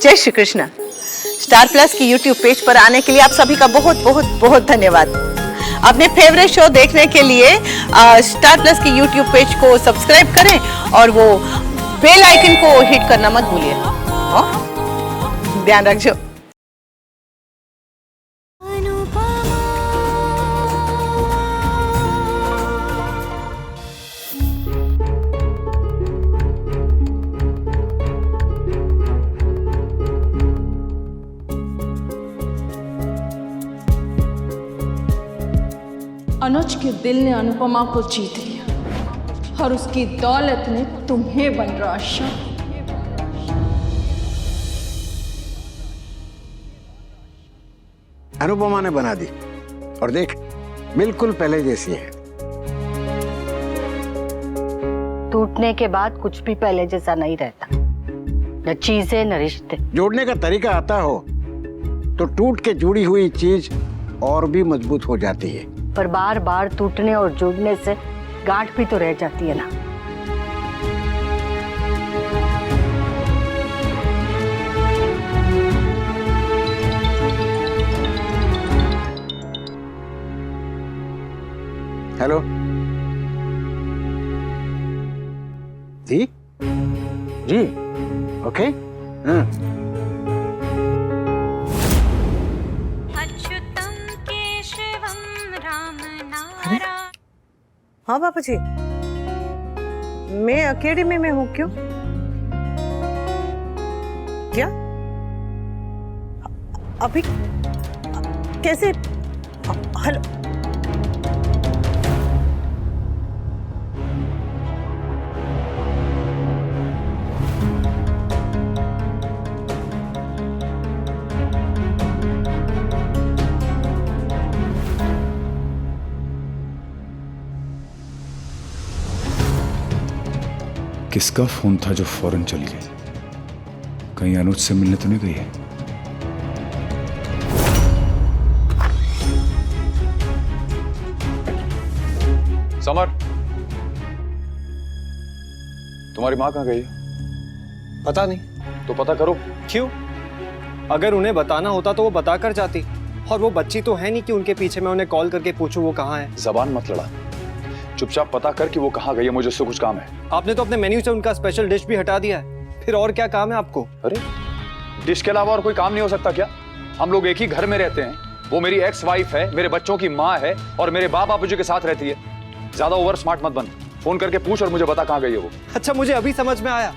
जय Shri Krishna. Star plus की YouTube page पर आने के लिए आप सभी का बहुत बहुत बहुत धन्यवाद। अपने फेवरेट शो देखने के लिए स्टार प्लस की यूट्यूब पेज को सब्सक्राइब करें और वो बेल आइकन को हिट करना मत भूलिए। ध्यान रखिए। अनुज के दिल ने अनुपमा को जीत लिया और उसकी दौलत ने तुम्हें बन राशा। अनुपमा ने बना दी और देख बिल्कुल पहले जैसी है। टूटने के बाद कुछ भी पहले जैसा नहीं रहता, न चीजें न रिश्ते। जोड़ने का तरीका आता हो तो टूट के जुड़ी हुई चीज और भी मजबूत हो जाती है। पर बार बार टूटने और जुड़ने से गांठ भी तो रह जाती है ना। हेलो जी जी ओके हाँ हाँ बापू जी, मैं अकेडमी में हूँ। क्यों? क्या? अभी कैसे? हेलो, किसका फोन था जो फौरन चल गई? कहीं अनुज से मिलने तो नहीं गई है? समर, तुम्हारी माँ कहाँ गई है? पता नहीं। तो पता करो। क्यों? अगर उन्हें बताना होता तो वो बता कर जाती, और वो बच्ची तो है नहीं कि उनके पीछे मैं उन्हें कॉल करके पूछूं वो कहाँ है। जबान मत लड़ा, चुपचाप पता कर कि वो कहाँ गई है, मुझे उससे कुछ काम है। आपने तो अपने मेन्यू से उनका स्पेशल डिश भी हटा दिया है, फिर और क्या काम है आपको? अरे डिश के अलावा और कोई काम नहीं हो सकता क्या? हम लोग एक ही घर में रहते हैं, वो मेरी एक्स वाइफ है, मेरे बच्चों की माँ है और मेरे बाप बापूजी के साथ रहती है। ज्यादा ओवर स्मार्ट मत बन, फोन करके पूछ और मुझे बता कहाँ गई है वो। अच्छा, मुझे अभी समझ में आया,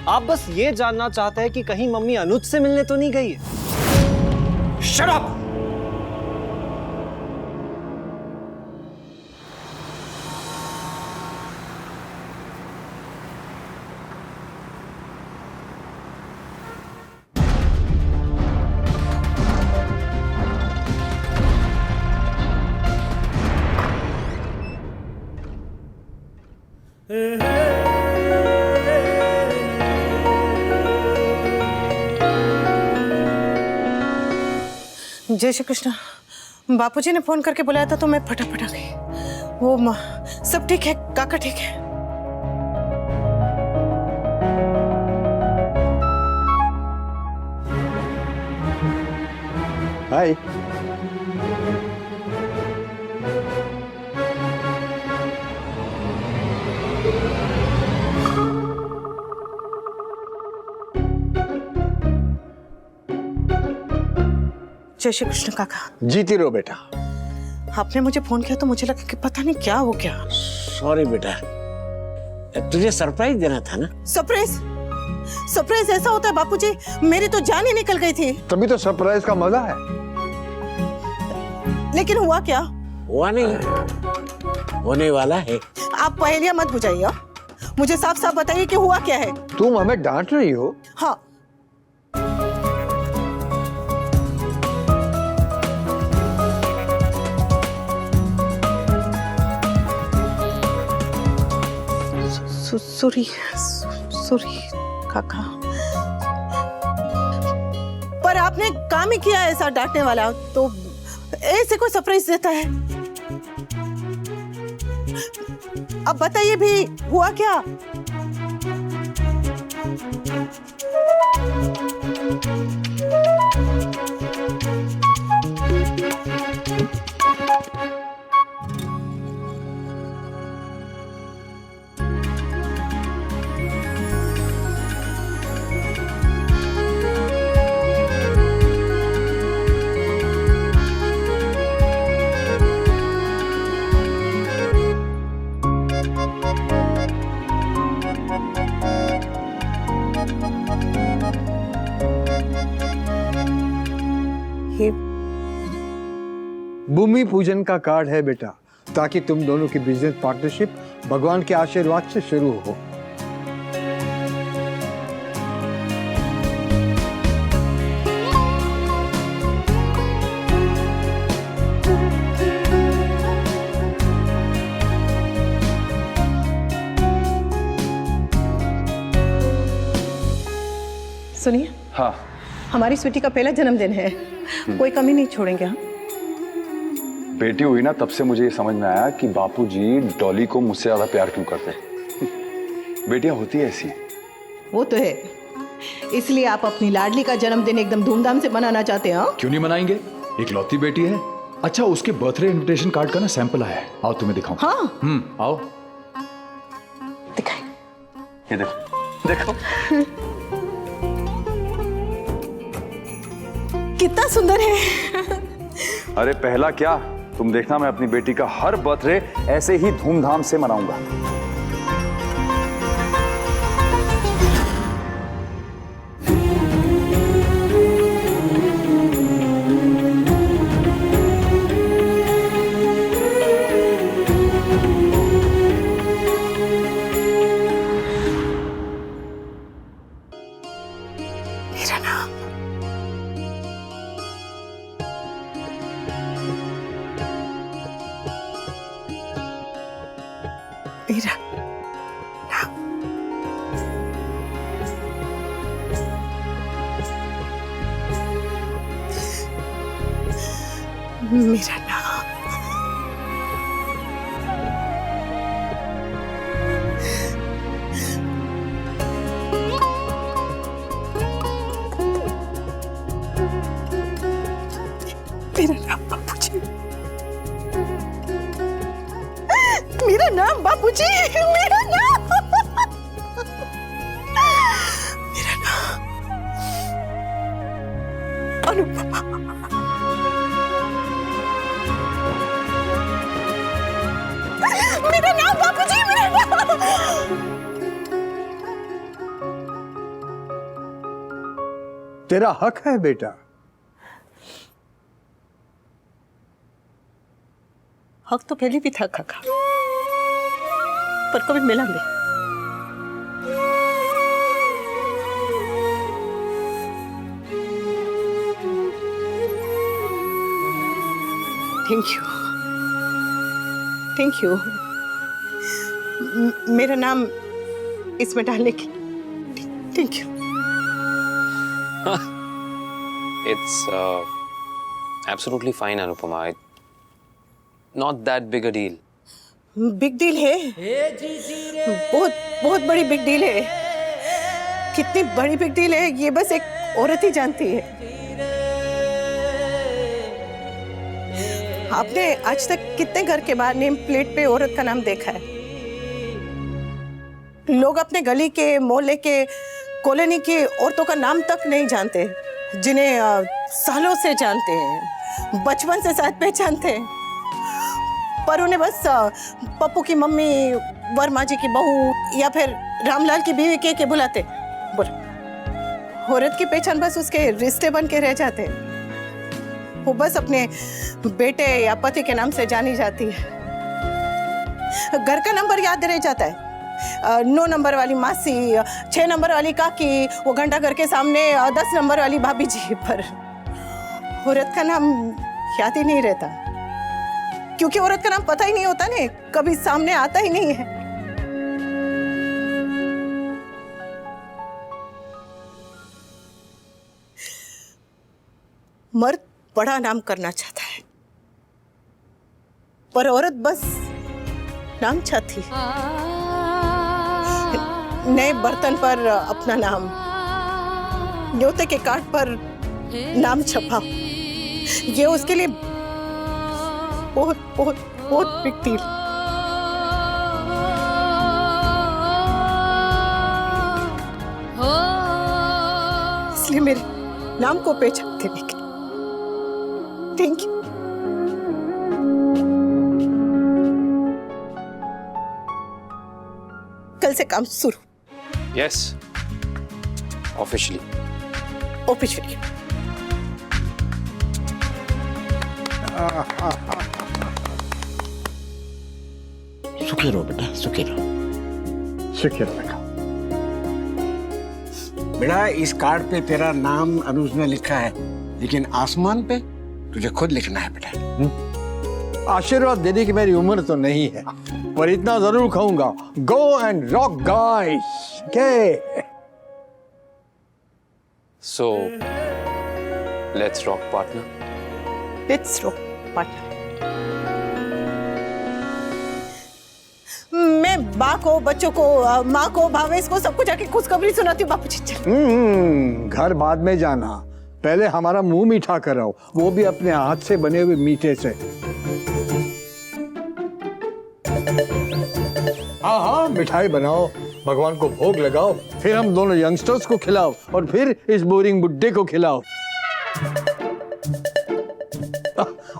आप बस ये जानना चाहते हैं कि कहीं मम्मी अनुज से मिलने तो नहीं गई है। Shut up! जय श्री कृष्ण। बापूजी ने फोन करके बुलाया था तो मैं फटाफट आ गई। वो सब ठीक है? काका ठीक है? हाय। जय श्री कृष्ण काका। जीती रहो बेटा। आपने मुझे फोन किया तो मुझे लगा कि पता नहीं क्या हो गया। सॉरी बेटा, तुझे सरप्राइज देना था ना। सरप्राइज? सरप्राइज ऐसा होता है बापूजी? मेरी तो जान ही निकल गई थी। तभी तो सरप्राइज का मजा है। लेकिन हुआ क्या? हुआ नहीं, होने वाला है। आप पहेलियां मत बुझाइए, मुझे साफ साफ बताइए कि हुआ क्या है। तुम हमें डांट रही हो? हाँ। सॉरी सॉरी काका, पर आपने काम ही किया ऐसा डांटने वाला, तो ऐसे कोई सरप्राइज देता है? अब बताइए भी हुआ क्या? ये भूमि पूजन का कार्ड है बेटा, ताकि तुम दोनों की बिजनेस पार्टनरशिप भगवान के आशीर्वाद से शुरू हो। सुनिए, हाँ हमारी स्वीटी का पहला जन्मदिन है, कोई कमी नहीं छोड़ेंगे हम। बेटी हुई ना, तब से मुझे ये समझ में आया कि बापूजी डॉली को मुझसे ज्यादा प्यार क्यों करते हैं। बेटियां होती है ऐसी। वो तो है, इसलिए आप अपनी लाडली का जन्मदिन एकदम धूमधाम से मनाना चाहते हैं। हाँ? क्यों नहीं मनाएंगे, एक लौती बेटी है। अच्छा, उसके बर्थडे इनविटेशन कार्ड का ना सैंपल आया है, आओ तुम्हें दिखाऊं। हाँ आओ। दिखाएं। ये देखो देखो। कितना सुंदर है। अरे पहला क्या, तुम देखना, मैं अपनी बेटी का हर बर्थडे ऐसे ही धूमधाम से मनाऊंगा। मेरा नाम मेरा नाम मेरा नाम मेरा नाम बापूजी, मेरा नाम बापूजी, मेरा नाम, मेरा नाम अनुपमा। मेरा नाम बापूजी, मेरा नाम। तेरा हक है बेटा। हक तो पहले भी था काका, पर कभी मिला नहीं। थैंक यू, थैंक यू मेरा नाम इसमें डालने के लिए। Thank you. It's absolutely fine, Anupama. Not that big a deal. Big deal है, बहुत बहुत बड़ी बिग डील है। कितनी बड़ी बिग डील है ये बस एक औरत ही जानती है। आपने आज तक कितने घर के बाहर नेम प्लेट पे औरत का नाम देखा है? लोग अपने गली के, मोहल्ले के, कॉलोनी के औरतों का नाम तक नहीं जानते, जिन्हें सालों से जानते हैं, बचपन से साथ पहचानते हैं, पर उन्हें बस पप्पू की मम्मी, वर्मा जी की बहू या फिर रामलाल की बीवी के बुलाते। औरत की पहचान बस उसके रिश्ते बन के रह जाते हैं। वो बस अपने बेटे या पति के नाम से जानी जाती है। घर का नंबर याद रह जाता है, 9 नंबर वाली मासी, 6 नंबर वाली काकी, वो घंटा घर के सामने 10 नंबर वाली भाभी जी, पर औरत का नाम याद ही नहीं रहता, क्योंकि औरत का नाम पता ही नहीं होता ने, कभी सामने आता ही नहीं है। मर्द बड़ा नाम करना चाहता है, पर औरत बस नाम चाहती है। नए बर्तन पर अपना नाम, न्योते के कार्ड पर नाम छपा, ये उसके लिए बहुत बहुत बहुत बिग डील। इसलिए मेरे नाम को पहचान देने के लिए थैंक यू। कल से काम शुरू। Yes. Officially. ऑफिशियली। सुखी रहो बेटा, सुखी रहो। शुक्र बेटा। बेटा इस कार्ड पे तेरा नाम अनुज ने लिखा है, लेकिन आसमान पे तुझे खुद लिखना है बेटा। आशीर्वाद देने की मेरी उम्र तो नहीं है, पर इतना जरूर कहूंगा, गो एंड रॉक गाइस। के So, let's rock, partner. Let's rock, partner. मैं माँ को, बच्चों को, माँ को, भावेश को सबको जाके खुशखबरी सुनाती हूँ। बापूजी चल। घर बाद में जाना, पहले हमारा मुंह मीठा कराओ, वो भी अपने हाथ से बने हुए मीठे से। हाँ हाँ, मिठाई बनाओ, भगवान को भोग लगाओ, फिर हम दोनों यंगस्टर्स को खिलाओ और फिर इस बोरिंग बुड्ढे को खिलाओ।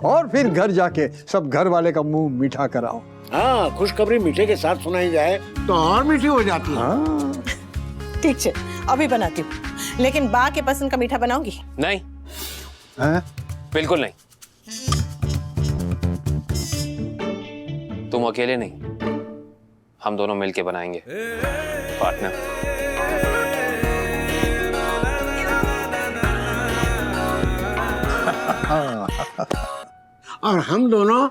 और फिर घर जाके सब घर वाले का मुंह मीठा कराओ। हाँ, खुशखबरी मीठे के साथ सुनाई जाए तो और मीठी हो जाती है। हाँ। ठीक है, अभी बनाती हूँ, लेकिन बा के पसंद का मीठा बनाऊंगी। नहीं, हैं? बिल्कुल नहीं। तुम अकेले नहीं, हम दोनों मिलके बनाएंगे, पार्टनर। और हम दोनों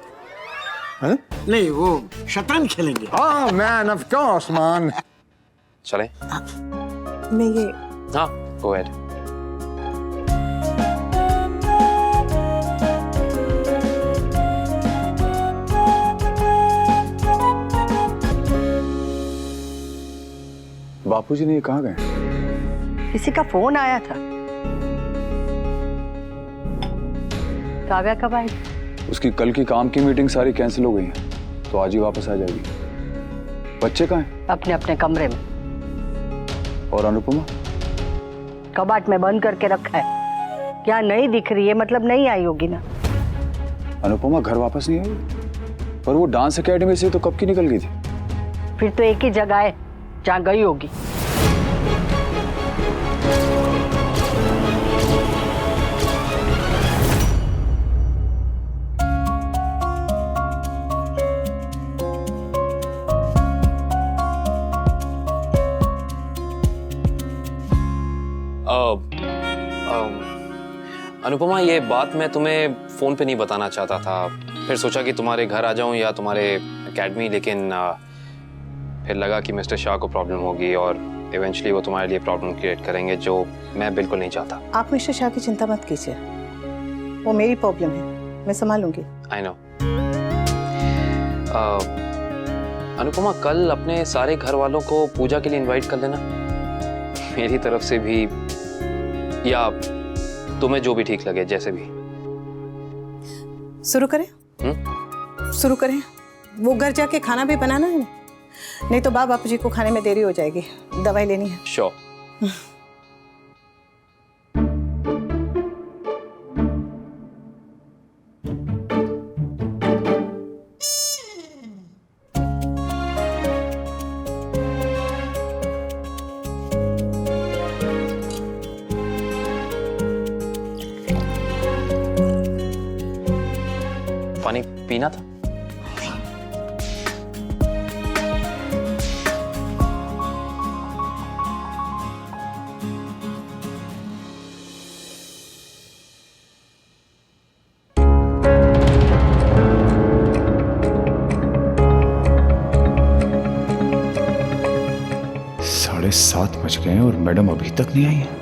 हैं? नहीं, वो शतरंज खेलेंगे। हाँ मैन, ऑफ कोर्स मैन। चले? मैं ये हाँ, गो अहेड। बापूजी ने ये कहाँ गए? किसी का फोन आया था। काव्या कब आई? उसकी कल की काम की मीटिंग सारी कैंसिल हो गई है, तो आज ही वापस आ जाएगी। बच्चे कहाँ हैं? अपने अपने कमरे में। और अनुपमा? कबाट में बंद करके रखा है। क्या नहीं दिख रही है? मतलब नहीं आई होगी ना। अनुपमा घर वापस नहीं आई? पर वो डांस एकेडमी से तो कब की निकल गई थी। फिर तो एक ही जगह है जहाँ गई होगी। अनुपमा, ये बात मैं तुम्हें फोन पे नहीं बताना चाहता था, फिर सोचा कि तुम्हारे घर आ जाऊं या तुम्हारे एकेडमी, लेकिन फिर लगा कि मिस्टर शाह को प्रॉब्लम होगी और इवेंचुअली वो तुम्हारे लिए प्रॉब्लम क्रिएट करेंगे, जो मैं बिल्कुल नहीं चाहता। आप मिस्टर शाह की चिंता मत कीजिए, वो मेरी प्रॉब्लम है, मैं संभालूंगी। I know. अनुपमा, कल अपने सारे घर वालों को पूजा के लिए इनवाइट कर लेना, मेरी तरफ से भी, या तुम्हें जो भी ठीक लगे, जैसे भी। शुरू करें? शुरू करें। वो घर जाके खाना भी बनाना है, नहीं तो बापू जी को खाने में देरी हो जाएगी, दवाई लेनी है। श्योर। पानी पीना था? साढ़े 7 बज गए हैं और मैडम अभी तक नहीं आई है।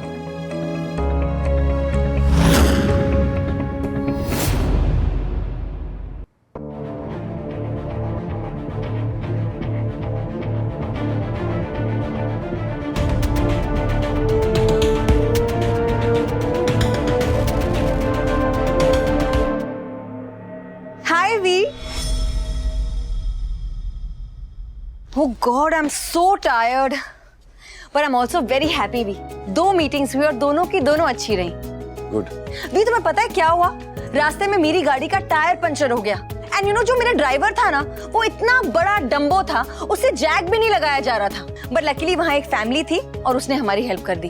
Hi, V. Oh God, I'm so tired. But I'm also very happy, V. 2 meetings हुई और दोनों की दोनों अच्छी रही। गुड। V, तुम्हें पता है क्या हुआ? रास्ते में मेरी गाड़ी का टायर पंचर हो गया। एंड यू नो, जो मेरा ड्राइवर था ना, वो इतना बड़ा डम्बो था, उससे जैक भी नहीं लगाया जा रहा था। बट लकीली वहां एक फैमिली थी और उसने हमारी हेल्प कर दी।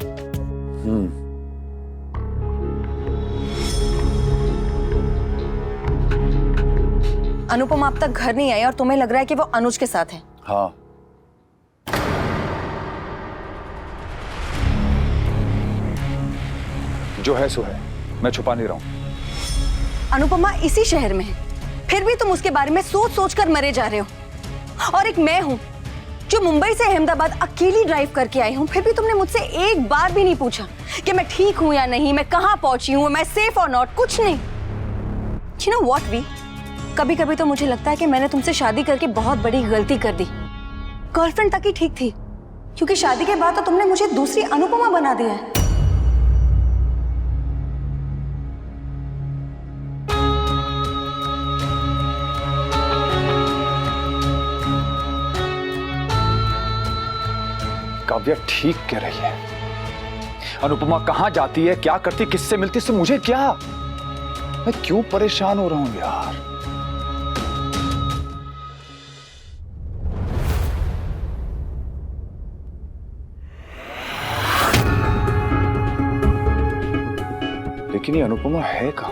अनुपमा अब तक घर नहीं आई और तुम्हें लग रहा है कि वो अनुज के साथ है। हाँ, जो है सो है, मैं छुपा नहीं रहा हूं। अनुपमा इसी शहर में है, फिर भी तुम उसके बारे में सोच सोच कर मरे जा रहे हो। और एक मैं हूं जो मुंबई से अहमदाबाद अकेली ड्राइव करके आई हूं, फिर भी तुमने मुझसे एक बार भी नहीं पूछा कि मैं ठीक हूं या नहीं, मैं कहां पहुंची हूं, मैं सेफ और नॉट, कुछ नहीं। You know what we? कभी कभी तो मुझे लगता है कि मैंने तुमसे शादी करके बहुत बड़ी गलती कर दी। गर्लफ्रेंड तक ही ठीक थी, क्योंकि शादी के बाद तो तुमने मुझे दूसरी अनुपमा बना दिया है। काव्या ठीक कह रही है। अनुपमा कहां जाती है, क्या करती, किससे मिलती, इससे मुझे क्या? मैं क्यों परेशान हो रहा हूं यार? लेकिन ये अनुपमा है कहां?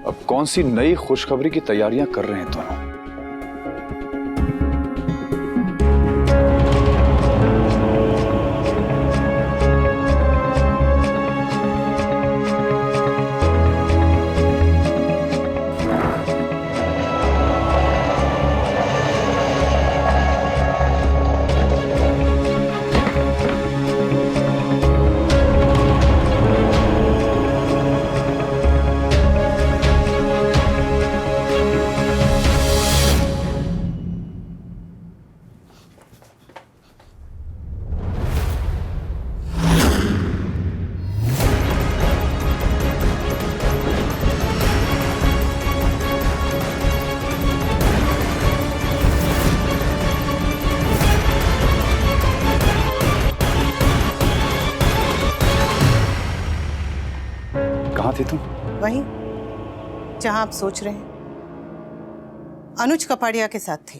अब कौन सी नई खुशखबरी की तैयारियां कर रहे हैं दोनों? कहां थी तुम? वहीं जहां आप सोच रहे हैं, अनुज कपाड़िया के साथ थी।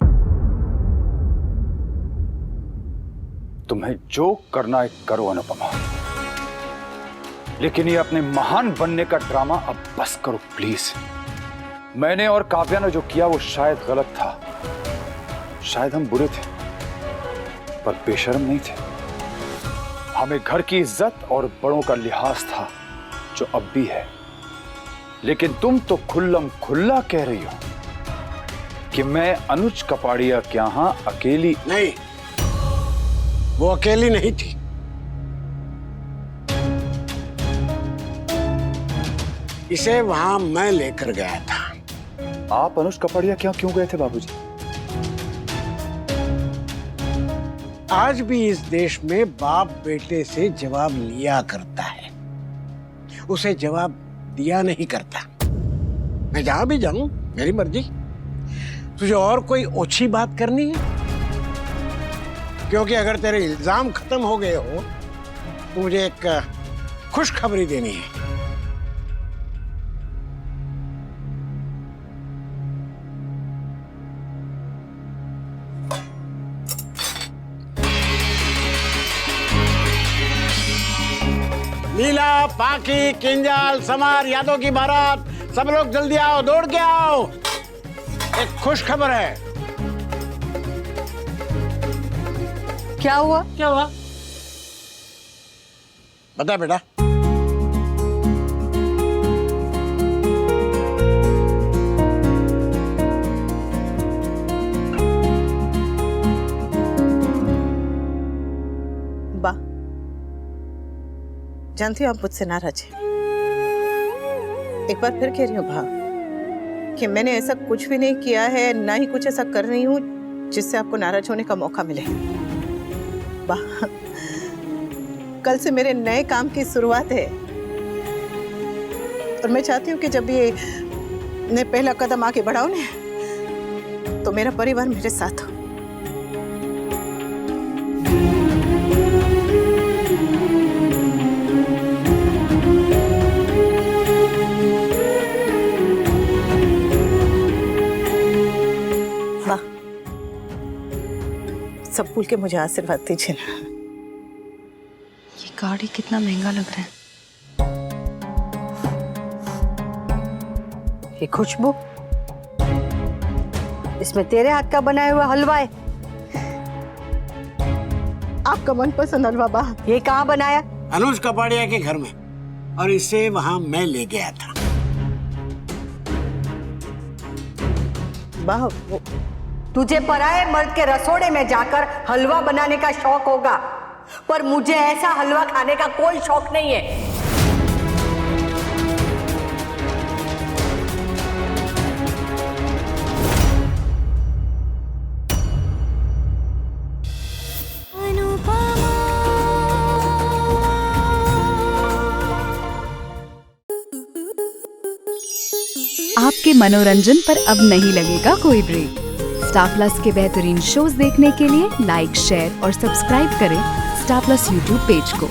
तुम्हें जो करना है करो अनुपमा, लेकिन ये अपने महान बनने का ड्रामा अब बस करो प्लीज। मैंने और काव्या ने जो किया वो शायद गलत था, शायद हम बुरे थे, पर बेशर्म नहीं थे। हमें घर की इज्जत और बड़ों का लिहाज था, जो अब भी है। लेकिन तुम तो खुल्लम खुल्ला कह रही हो कि मैं अनुज कपाड़िया के यहां अकेली नहीं, वो अकेली नहीं थी। इसे वहां मैं लेकर गया था। आप अनुज कपाड़िया के यहां क्यों गए थे बाबूजी? आज भी इस देश में बाप बेटे से जवाब लिया करता है, उसे जवाब दिया नहीं करता। मैं जहां भी जाऊं मेरी मर्जी। तुझे और कोई ओछी बात करनी है? क्योंकि अगर तेरे इल्जाम खत्म हो गए हो तो मुझे एक खुशखबरी देनी है। लीला, पाकी, किंजल, समार, यादव की बारात, सब लोग जल्दी आओ, दौड़ के आओ। एक खुश खबर है। क्या हुआ? क्या हुआ? बता बेटा। बा, जानती हो आप मुझसे नाराज हैं। एक बार फिर कह रही हूँ भा कि मैंने ऐसा कुछ भी नहीं किया है, ना ही कुछ ऐसा कर रही हूँ जिससे आपको नाराज होने का मौका मिले। बा, कल से मेरे नए काम की शुरुआत है और मैं चाहती हूँ कि जब ये मैं पहला कदम आगे बढ़ाऊं ना, तो मेरा परिवार मेरे साथ हो। सब भूल के मुझे आशीर्वाद दीजिए ना। ये गाड़ी कितना महंगा लग रहा है। ये खुशबू इसमें तेरे हाथ का बनाया हुआ हलवा है। आपका मनपसंद हलवा बा। ये कहाँ बनाया? अनुज कपाड़िया के घर में, और इसे वहां मैं ले गया था। बा तुझे पराये मर्द के रसोड़े में जाकर हलवा बनाने का शौक होगा, पर मुझे ऐसा हलवा खाने का कोई शौक नहीं है। आपके मनोरंजन पर अब नहीं लगेगा कोई ब्रेक। स्टार प्लस के बेहतरीन शोज देखने के लिए लाइक, शेयर और सब्सक्राइब करें स्टार प्लस यूट्यूब पेज को।